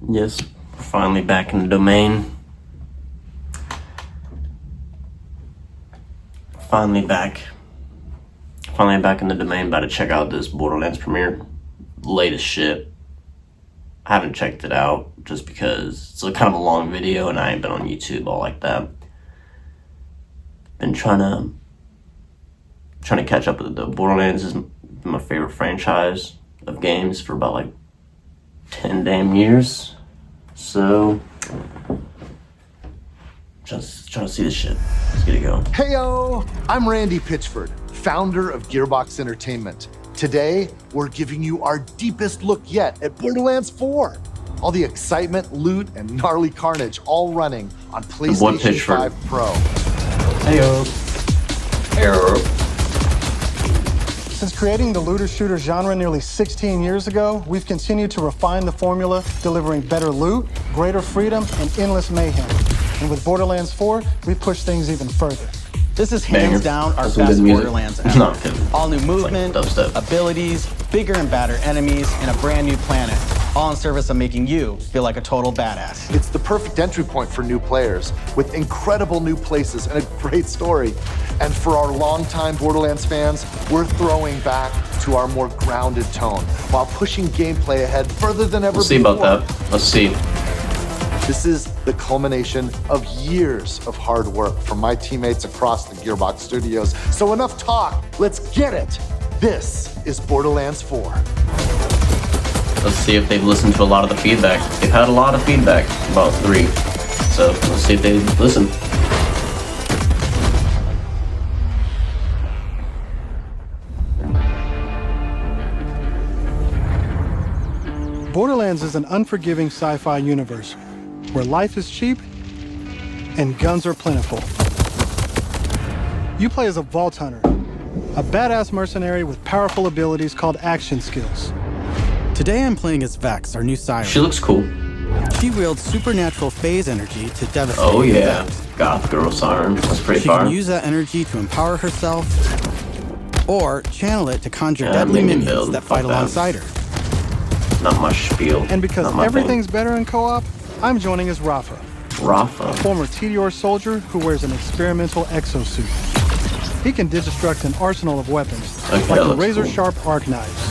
Yes, finally back in the domain. Finally back in the domain. About to check out this Borderlands premiere. Latest shit. I haven't checked it out just because it's kind of a long video and I ain't been on YouTube all like that. Been trying to catch up with the Borderlands is my favorite franchise of games for about like 10 damn years. So just trying to see this shit. Let's get it going. Heyo! I'm Randy Pitchford, founder of Gearbox Entertainment. Today, we're giving you our deepest look yet at Borderlands 4. All the excitement, loot, and gnarly carnage all running on PlayStation 5 Pro. Heyo. Heyo. Since creating the looter-shooter genre nearly 16 years ago, we've continued to refine the formula, delivering better loot, greater freedom, and endless mayhem. And with Borderlands 4, we push things even further. This is hands down our best Borderlands ever. No, I'm kidding. All new movement, abilities, bigger and badder enemies, and a brand new planet. All in service of making you feel like a total badass. It's the perfect entry point for new players, with incredible new places and a great story. And for our longtime Borderlands fans, we're throwing back to our more grounded tone, while pushing gameplay ahead further than ever before. We'll see about that. Let's see. This is the culmination of years of hard work from my teammates across the Gearbox studios. So enough talk, let's get it. This is Borderlands 4. Let's see if they've listened to a lot of the feedback. They've had a lot of feedback about 3. So let's see if they listen. Borderlands is an unforgiving sci-fi universe where life is cheap and guns are plentiful. You play as a Vault Hunter, a badass mercenary with powerful abilities called action skills. Today I'm playing as Vex, our new siren. She looks cool. She wields supernatural phase energy to devastate. Oh yeah, goth girl siren. That's pretty far. She can use that energy to empower herself, or channel it to conjure deadly minions that fight alongside her. Not my spiel. And because everything's better in co-op, I'm joining as Rafa. Rafa? A former TDR soldier who wears an experimental exosuit. He can destruct an arsenal of weapons, like the razor-sharp arc knives.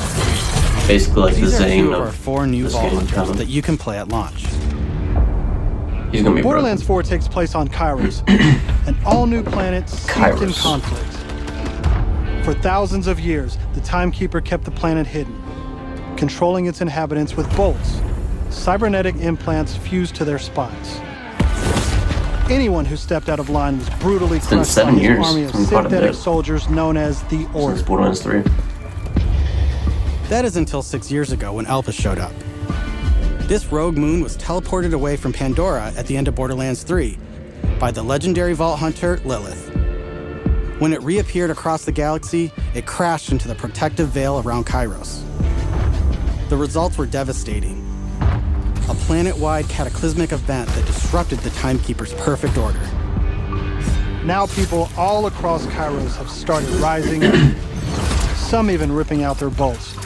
Basically like These the are Zane two of our 4 new Vault Hunters that you can play at launch. He's gonna be Borderlands 4 takes place on Kairos, an all-new planet steeped in conflict. For thousands of years, the Timekeeper kept the planet hidden, controlling its inhabitants with bolts, cybernetic implants fused to their spines. Anyone who stepped out of line was brutally crushed by his army of synthetic soldiers known as the Order. Since Borderlands 3. That is until 6 years ago when Alpha showed up. This rogue moon was teleported away from Pandora at the end of Borderlands 3 by the legendary Vault Hunter, Lilith. When it reappeared across the galaxy, it crashed into the protective veil around Kairos. The results were devastating. A planet-wide cataclysmic event that disrupted the Timekeeper's perfect order. Now people all across Kairos have started rising, some even ripping out their bolts.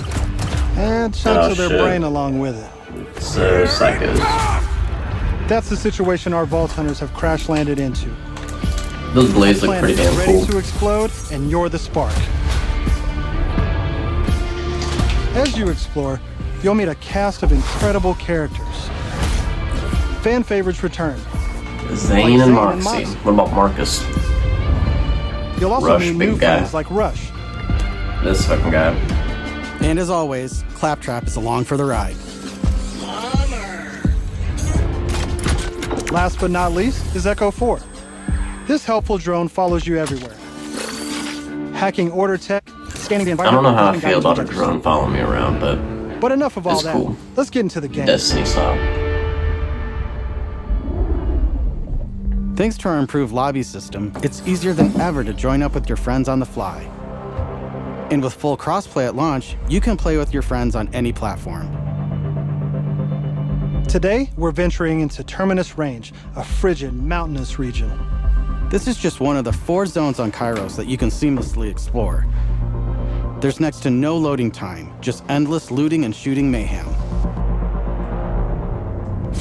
And chunks of their brain along with it. So psychos. That's the situation our Vault Hunters have crash-landed into. Those blades look pretty damn cool. Ready to explode, and you're the spark. As you explore, you'll meet a cast of incredible characters. Fan favorites return. Zane and Moxie. What about Marcus? You'll also meet new friends like Rush. This fucking guy. And as always, Claptrap is along for the ride. Last but not least is Echo 4. This helpful drone follows you everywhere. Hacking order tech, scanning the environment. I don't know how I feel about a drone following me around, but enough of all that. Cool. Let's get into the game. Destiny style. Thanks to our improved lobby system, it's easier than ever to join up with your friends on the fly. And with full crossplay at launch, you can play with your friends on any platform. Today, we're venturing into Terminus Range, a frigid, mountainous region. This is just one of the 4 zones on Kairos that you can seamlessly explore. There's next to no loading time, just endless looting and shooting mayhem.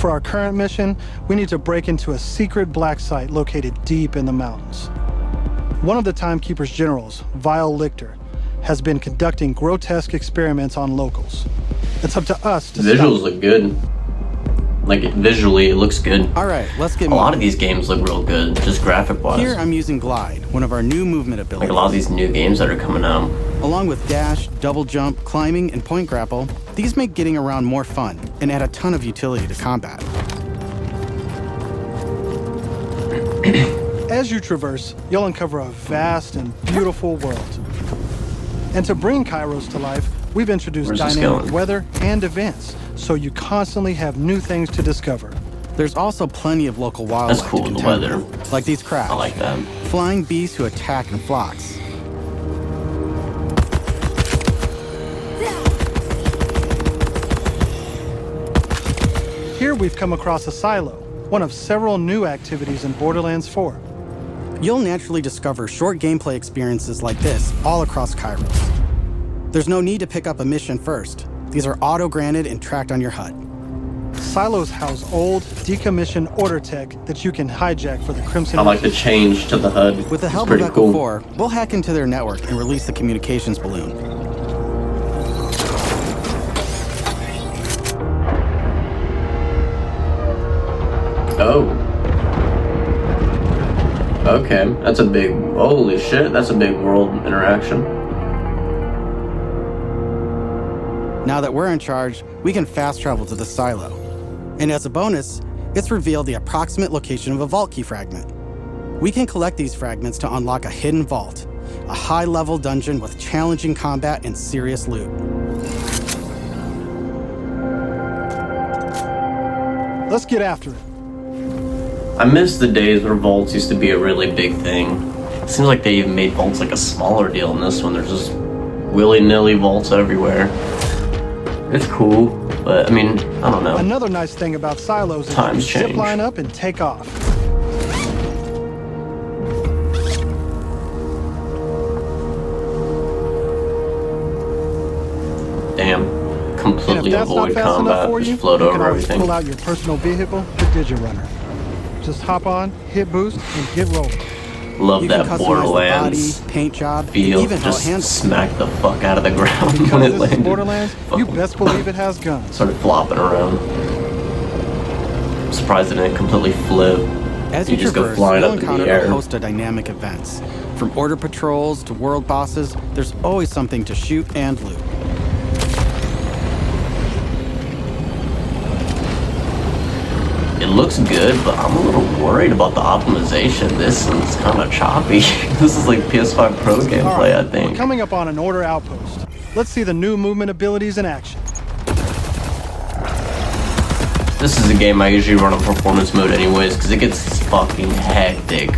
For our current mission, we need to break into a secret black site located deep in the mountains. One of the Timekeeper's generals, Vile Lichter, has been conducting grotesque experiments on locals. It's up to us to Visuals look good. Like, visually, it looks good. All right, let's get A lot of these games look real good, just graphic-wise. Here I'm using Glide, one of our new movement abilities. Like a lot of these new games that are coming out. Along with dash, double jump, climbing, and point grapple, these make getting around more fun and add a ton of utility to combat. As you traverse, you'll uncover a vast and beautiful world. And to bring Kairos to life, we've introduced Where's this dynamic going? weather and events, so you constantly have new things to discover. There's also plenty of local wildlife That's cool, to the contend weather. with, like these crabs. I like that. Flying beasts who attack in flocks. Here we've come across a silo, one of several new activities in Borderlands 4. You'll naturally discover short gameplay experiences like this all across Kairos. There's no need to pick up a mission first. These are auto-granted and tracked on your HUD. Silos house old, decommissioned order tech that you can hijack for the Crimson. I like the change to the HUD. With the It's help of pretty Echo cool. 4, we'll hack into their network and release the communications balloon. Oh. Okay, that's a big, holy shit, that's a big world interaction. Now that we're in charge, we can fast travel to the silo. And as a bonus, it's revealed the approximate location of a vault key fragment. We can collect these fragments to unlock a hidden vault, a high-level dungeon with challenging combat and serious loot. Let's get after it. I miss the days where vaults used to be a really big thing. It seems like they even made vaults like a smaller deal in this one. There's just willy-nilly vaults everywhere. It's cool, but I mean, I don't know. Another nice thing about silos is Times you zip change. line up and take off. Damn. And if Completely that's not avoid fast enough combat. for you, Just float you can over always everything. pull out your personal vehicle, the Digirunner. Just hop on, hit boost, and get rolling. Love You that can customize Borderlands the body, paint job, feel. and even how it Just handles. smack the fuck out of the ground when Because it this is landed. Borderlands, you best believe it has guns. Started flopping around. I'm surprised it didn't completely flip. As You you just go traverse, flying you'll up in the encounter air. a host of dynamic events. From order patrols to world bosses, there's always something to shoot and loot. It looks good, but I'm a little worried about the optimization. This one's kind of choppy. This is like PS5 Pro All gameplay, right, I we're think. coming up on an order outpost. Let's see the new movement abilities in action. This is a game I usually run on performance mode anyways, because it gets fucking hectic.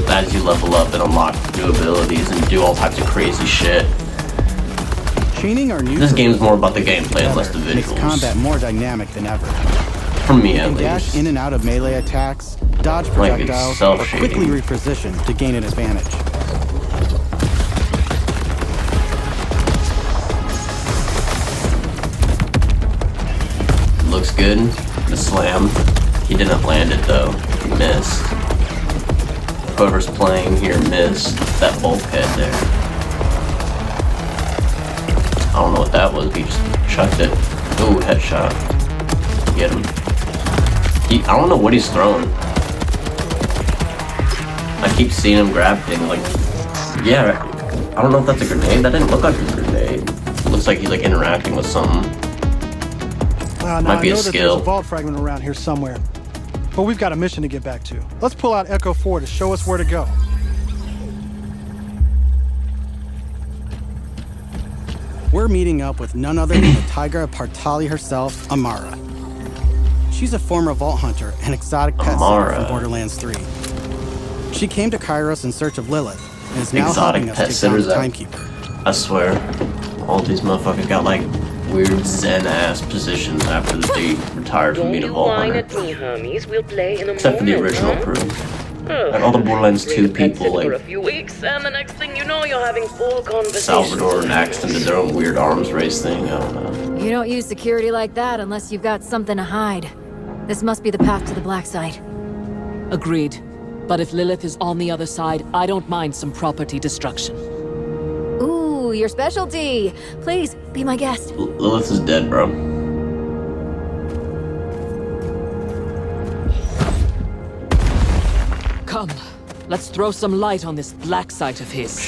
As you level up and unlock new abilities and do all types of crazy shit. Chaining our new This game's traversals more about the gameplay and less the together makes combat visuals. more dynamic than ever. For me, You at can dash least. in and out of melee attacks, dodge Like projectiles, or self-shading. quickly reposition to gain an advantage. Looks good. The slam. He didn't land it though. He missed. Whoever's playing here missed that bulkhead there. I don't know what that was, but he just chucked it. Ooh, headshot. Get him. I don't know what he's throwing. I keep seeing him grab things like, yeah, I don't know if that's a grenade. That didn't look like a grenade. It looks like he's like interacting with something. Now, Might be I a know that there's skill. a vault fragment around here somewhere, but we've got a mission to get back to. Let's pull out Echo 4 to show us where to go. We're meeting up with none other than the Tigra Partali herself, Amara. She's a former Vault Hunter and exotic pet sitter Amara. from Borderlands 3. She came to Kairos in search of Lilith and is now Exotic helping us pet take down sitters, the that- Timekeeper. I swear, all these motherfuckers got like weird zen-ass positions after they retired from Don't being a you Vault whine Hunter. at me, homies. We'll play in a Except for the moment, original huh? crew. Oh, Like all the Borderlands 2 leave the pet people, sitter for a like few weeks, and the next thing you know, you're having full conversations. Salvador and Axton did their own weird arms race thing. I don't know. You don't use security like that unless you've got something to hide. This must be the path to the black side. Agreed. But if Lilith is on the other side, I don't mind some property destruction. Ooh, your specialty. Please, be my guest. Lilith is dead, bro. Come, let's throw some light on this black site of his.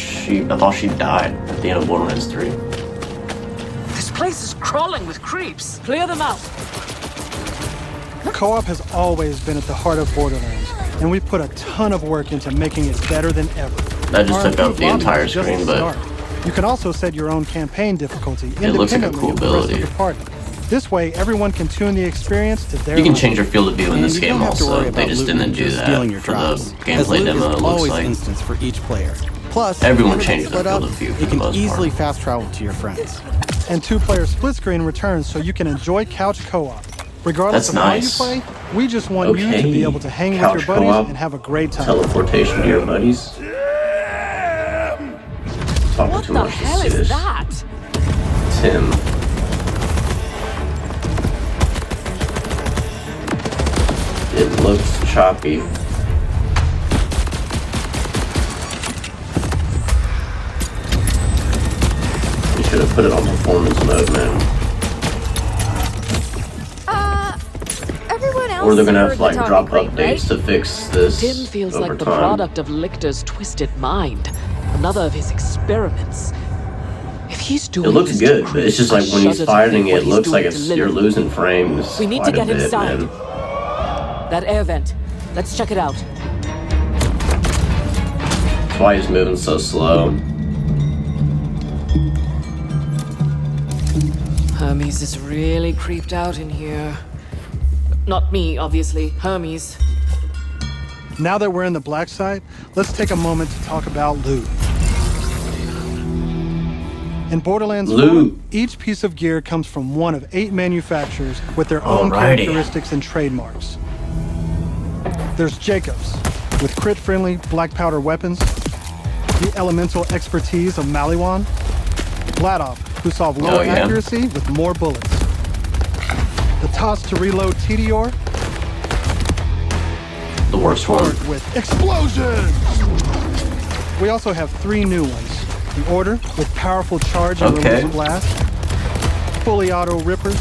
I thought she died at the end of Borderlands 3. This place is crawling with creeps. Clear them out. Co-op has always been at the heart of Borderlands, and we've put a ton of work into making it better than ever. That just Our took up improved the lobby entire is just screen, the but start. You can also set your own campaign difficulty it looks like a independently cool of the rest of ability. the party. This way, everyone can tune the experience to their You can liking. change your field of view in And this you game don't have to also. worry They about just looting didn't and do just that stealing your for the drops, as gameplay loot demo, is it looks always like. instanced for each player. Plus, Everyone whenever changes it's split their up, field of view for you the can most easily part. fast travel to your friends. And two-player split screen returns so you can enjoy couch co-op. Regardless That's of nice. how you play, we just want you to Okay. be able to hang with Couch your buddies co-op. and have a great time. Teleportation to your buddies. Talking What too the much to hell see is this. that? Tim. It looks choppy. You should have put it on performance mode, man. Everyone else Or they're gonna have heard to like the drop talking crate, updates to fix this Tim feels over like the time. product of Lichter's twisted mind. Another of his experiments. If he's doing It looks this to good, but it's just like creeps, when I he's shudder to fighting think it, what it he's looks like doing to it's you're Lilith. losing frames. We need to quite a get bit, inside. man. That air vent. Let's check it out. That's why he's moving so slow. Hermes is really creeped out in here. Not me, obviously. Hermes. Now that we're in the black site, let's take a moment to talk about loot. In Borderlands 4, Loot. each piece of gear comes from one of 8 manufacturers with their own Alrighty. characteristics and trademarks. There's Jacobs, with crit-friendly black powder weapons, the elemental expertise of Maliwan, Vladov, who solve lower yeah. accuracy with more bullets, the toss to reload Tedior, The worst one. Torque with explosions! We also have 3 new ones. The Order with powerful charge and Okay. release blast, fully auto rippers,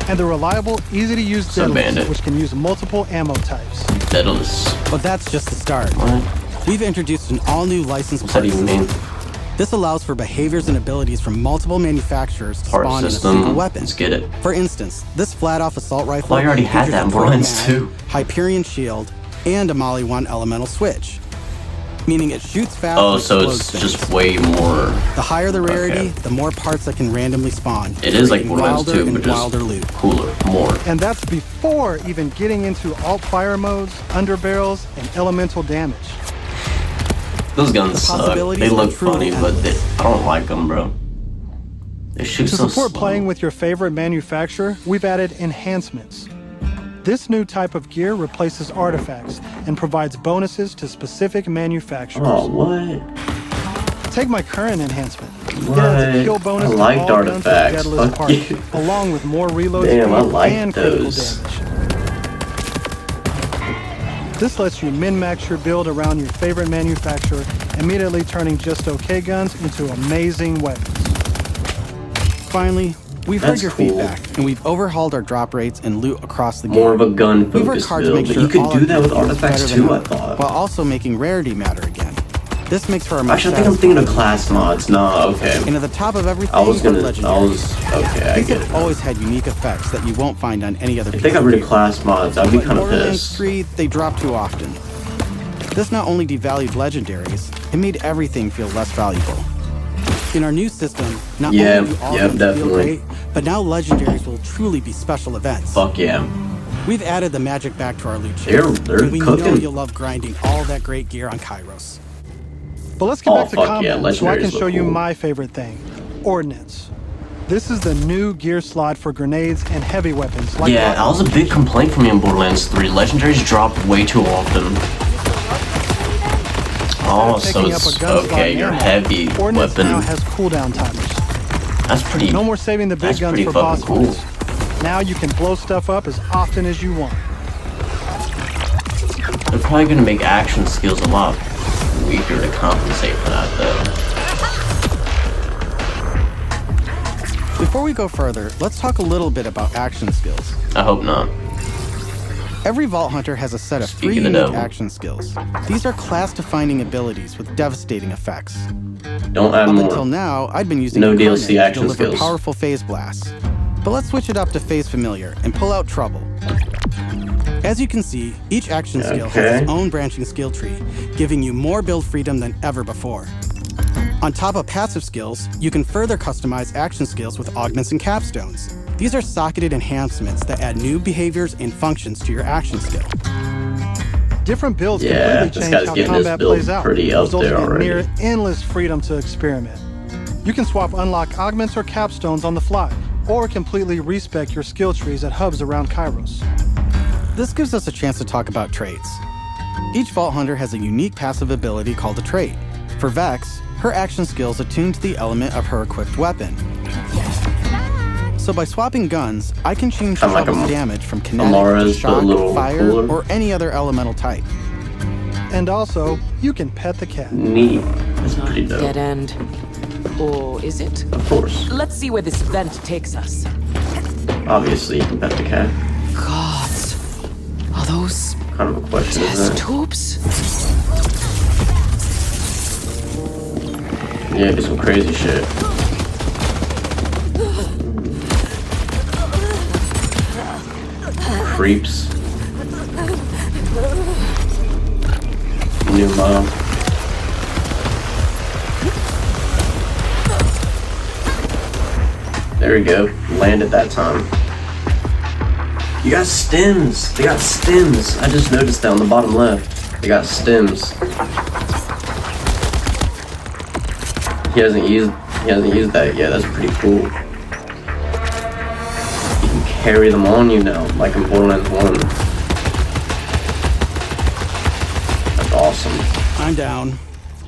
and the reliable, easy-to-use So Daedalus, Bandit. which can use multiple ammo types. Daedalus. But that's just the start. What? We've introduced an all-new licensed What's that part even system. mean? This allows for behaviors and abilities from multiple manufacturers to Part spawn in a system. single weapon. Let's get it. For instance, this flat-off assault rifle thought you already had features that in a torque Borderlands mag, 2. Hyperion shield, and a Molly 1 elemental switch, meaning it shoots fast Oh, and so explodes it's things. just way more. The higher the rarity, Okay. the more parts that can randomly spawn. It is like creating Borderlands wilder 2, and but just wilder loot. cooler, more. And that's before even getting into alt-fire modes, underbarrels, and elemental damage. Those guns The suck. possibilities They are look truly funny, but I don't like them, bro. They shoot To so support slow. playing with your favorite manufacturer, we've added enhancements. This new type of gear replaces artifacts and provides bonuses to specific manufacturers. Oh, what? Take my current enhancement. It What? adds a kill bonus I to liked all guns with artifacts. Daedalus Fuck parts, you. along with more reload Damn, I speed like and critical those. damage. This lets you min-max your build around your favorite manufacturer, immediately turning just okay guns into amazing weapons. Finally, we've That's heard your cool. feedback, and we've overhauled our drop rates and loot across the game. More of a gun We've worked focused hard to build, make but sure you could all do our that with gear feels artifacts better than too, I ever, thought. while also making rarity matter again. This makes for a much Actually, I think I'm thinking of class mods. Nah, okay. And at the top of everything, I was are okay, I These get have it. always had unique effects that you won't find on any other If piece they got of rid of gear. class mods, I'd be But in kind of Borderlands pissed. 3, they drop too often. This not only devalued legendaries, it made everything feel less valuable. In our new system, not Yeah, only do all yeah, guns feel definitely. great, but now legendaries will truly be special events. Fuck yeah. We've added the magic back to our loot They're chest, and we know cooking. you'll love grinding all that great gear on Kairos. But let's get Oh, back to fuck yeah, combat so I can legendaries show look you cool. my favorite thing, Ordnance. This is the new gear slot for grenades and heavy weapons like Yeah, that was a big complaint for me in Borderlands 3. Legendaries drop way too often. Oh, so Picking up it's a gun slot okay, your ammo, heavy Ordnance weapon. now has cooldown timers. That's pretty. No more saving the big That's guns pretty for fucking boss cool. fights. Now you can blow stuff up as often as you want. They're probably gonna make action skills a lot weaker to compensate for that, though. Before we go further, let's talk a little bit about action skills. I hope not. Every Vault Hunter has a set of 3 Speaking of unique devil. action skills. These are class-defining abilities with devastating effects. Don't add Up more. until now, I'd been using No Incarnate DLC to action deliver skills. powerful phase blasts. But let's switch it up to Phase Familiar and pull out Trouble. As you can see, each action skill has its own branching skill tree, giving you more build freedom than ever before. On top of passive skills, you can further customize action skills with augments and capstones. These are socketed enhancements that add new behaviors and functions to your action skill. Different builds Yeah, completely this change guy's how getting his combat build plays out, pretty up resulting there in already. near endless freedom to experiment. You can swap unlock augments or capstones on the fly, or completely respec your skill trees at hubs around Kairos. This gives us a chance to talk about traits. Each Vault Hunter has a unique passive ability called a trait. For Vex, her action skills attune to the element of her equipped weapon. So by swapping guns, I can change Kinda like Trouble's a damage from kinetic, Amara's, but a shock, little fire, cooler. or any other elemental type. And also, you can pet the cat. Neat. That's pretty dope. Dead end. Or is it? Of course. Let's see where this vent takes us. Obviously, you can pet the cat. Gods. Are those What kind of a question is test that? tubes? Yeah, do some crazy shit. Creeps. New mom. There we go. Landed that time. You got stems. They got stems. I just noticed that on the bottom left. They got stems. He hasn't used that yet. That's pretty cool. You can carry them on you now, like in Borderlands 1. That's awesome. I'm down.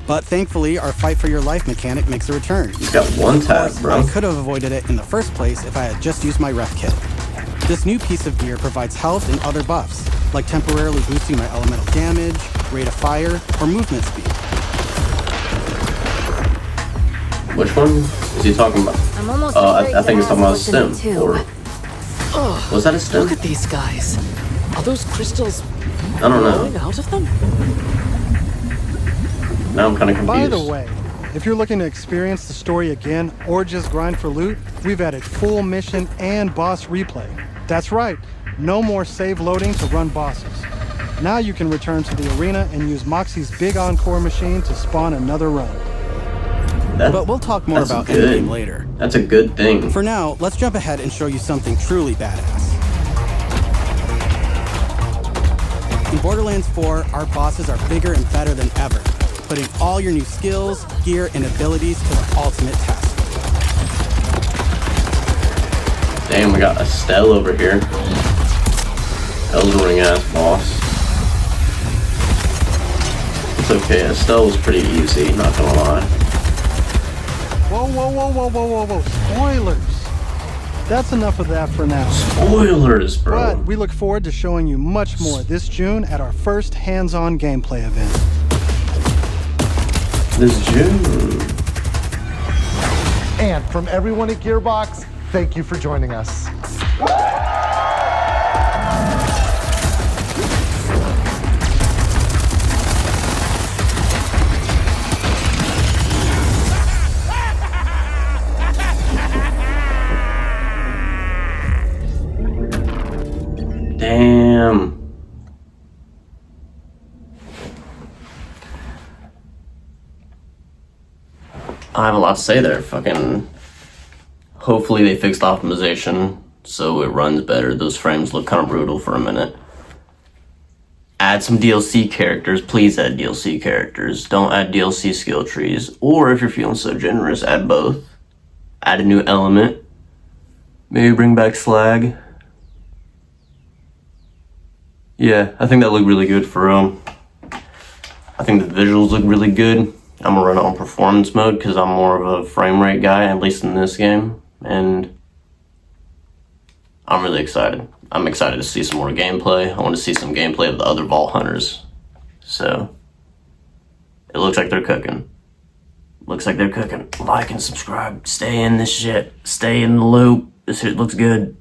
But thankfully, our fight for your life mechanic makes a return. He's got one tap, bro. I could have avoided it in the first place if I had just used my ref kit. This new piece of gear provides health and other buffs, like temporarily boosting my elemental damage, rate of fire, or movement speed. Which one is he talking about? I'm almost I think he's talking about a stem. too. Or was that a stem? Look at these guys. Are those crystals I don't flowing know. out of them? Now I'm kind of confused. By the way, if you're looking to experience the story again or just grind for loot, we've added full mission and boss replay. That's right, no more save loading to run bosses. Now you can return to the arena and use Moxie's big encore machine to spawn another run. But we'll talk more that's about good. endgame later. That's a good thing. For now, let's jump ahead and show you something truly badass. In Borderlands 4, our bosses are bigger and better than ever, putting all your new skills, gear, and abilities to the ultimate test. Damn, we got Estelle over here. Elden Ring ass boss. It's okay, Estelle was pretty easy, not gonna lie. Whoa, whoa, whoa, whoa, whoa, whoa, whoa, spoilers! That's enough of that for now. Spoilers, bro. But we look forward to showing you much more this June at our first hands-on gameplay event. This June. And from everyone at Gearbox, thank you for joining us. Damn. I have a lot to say there. Fucking. Hopefully they fixed optimization so it runs better. Those frames look kind of brutal for a minute. Add some DLC characters. Please add DLC characters. Don't add DLC skill trees. Or if you're feeling so generous, add both. Add a new element. Maybe bring back slag. Yeah, I think that looked really good for I think the visuals look really good. I'm gonna run it on performance mode because I'm more of a frame rate guy, at least in this game. And I'm really excited. I'm excited to see some more gameplay. I want to see some gameplay of the other Vault Hunters. So, it looks like they're cooking. Looks like they're cooking. Like and subscribe. Stay in this shit. Stay in the loop. This shit looks good.